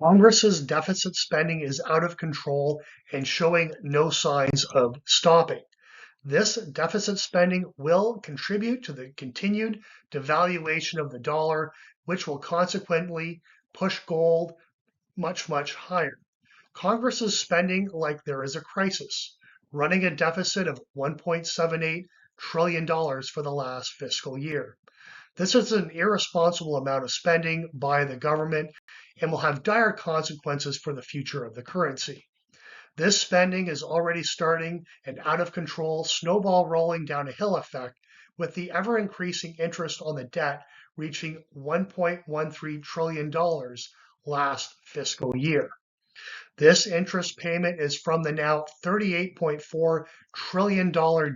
Congress's deficit spending is out of control and showing no signs of stopping. This deficit spending will contribute to the continued devaluation of the dollar, which will consequently push gold much, much higher. Congress is spending like there is a crisis, running a deficit of $1.78 trillion for the last fiscal year. This is an irresponsible amount of spending by the government and will have dire consequences for the future of the currency. This spending is already starting an out of control snowball rolling down a hill effect, with the ever increasing interest on the debt reaching $1.13 trillion last fiscal year. This interest payment is from the now $38.4 trillion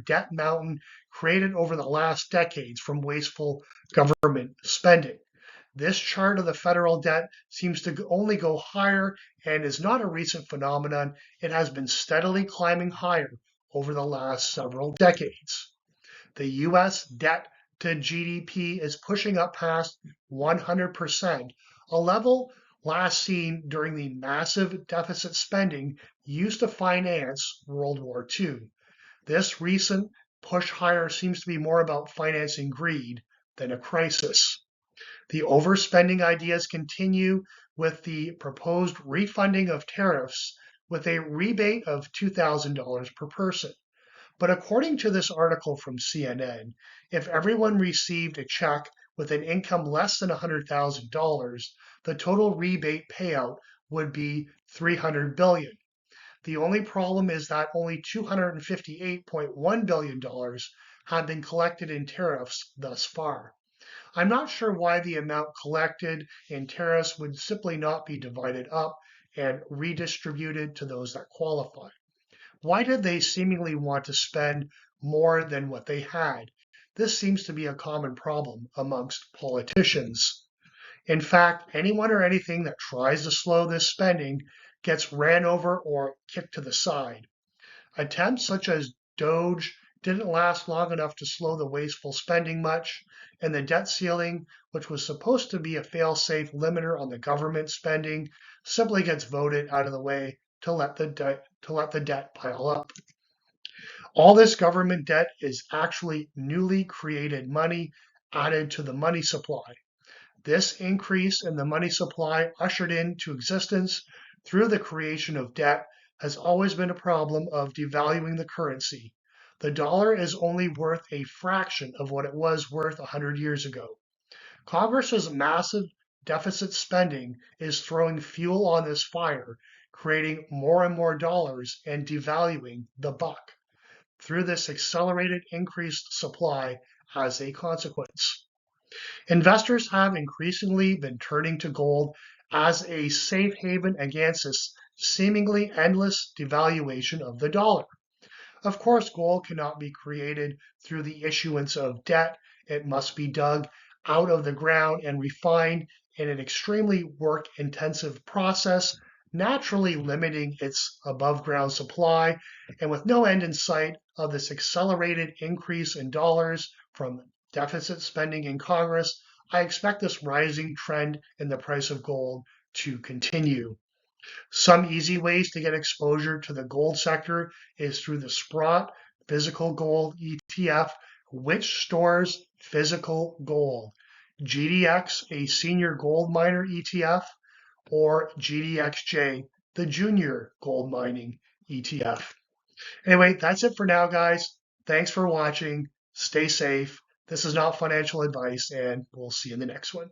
debt mountain created over the last decades from wasteful government spending. This chart of the federal debt seems to only go higher and is not a recent phenomenon. It has been steadily climbing higher over the last several decades. The US debt to GDP is pushing up past 100%, a level last seen during the massive deficit spending used to finance World War II. This recent push higher seems to be more about financing greed than a crisis. The overspending ideas continue with the proposed refunding of tariffs with a rebate of $2,000 per person. But according to this article from CNN, if everyone received a check with an income less than $100,000, the total rebate payout would be $300 billion. The only problem is that only $258.1 billion have been collected in tariffs thus far. I'm not sure why the amount collected in tariffs would simply not be divided up and redistributed to those that qualify. Why did they seemingly want to spend more than what they had? This seems to be a common problem amongst politicians. In fact, anyone or anything that tries to slow this spending gets ran over or kicked to the side. Attempts such as Doge didn't last long enough to slow the wasteful spending much, and the debt ceiling, which was supposed to be a fail-safe limiter on the government spending, simply gets voted out of the way to let the debt pile up. All this government debt is actually newly created money added to the money supply. This increase in the money supply ushered into existence through the creation of debt has always been a problem of devaluing the currency. The dollar is only worth a fraction of what it was worth 100 years ago. Congress's massive deficit spending is throwing fuel on this fire, creating more and more dollars and devaluing the buck through this accelerated increased supply as a consequence. Investors have increasingly been turning to gold as a safe haven against this seemingly endless devaluation of the dollar. Of course, gold cannot be created through the issuance of debt. It must be dug out of the ground and refined in an extremely work-intensive process, naturally limiting its above-ground supply, and with no end in sight of this accelerated increase in dollars from deficit spending in Congress, I expect this rising trend in the price of gold to continue. Some easy ways to get exposure to the gold sector is through the Sprott Physical Gold ETF, which stores physical gold. GDX, a senior gold miner ETF, or GDXJ, the junior gold mining ETF. Anyway, that's it for now, guys. Thanks for watching. Stay safe. This is not financial advice, and we'll see you in the next one.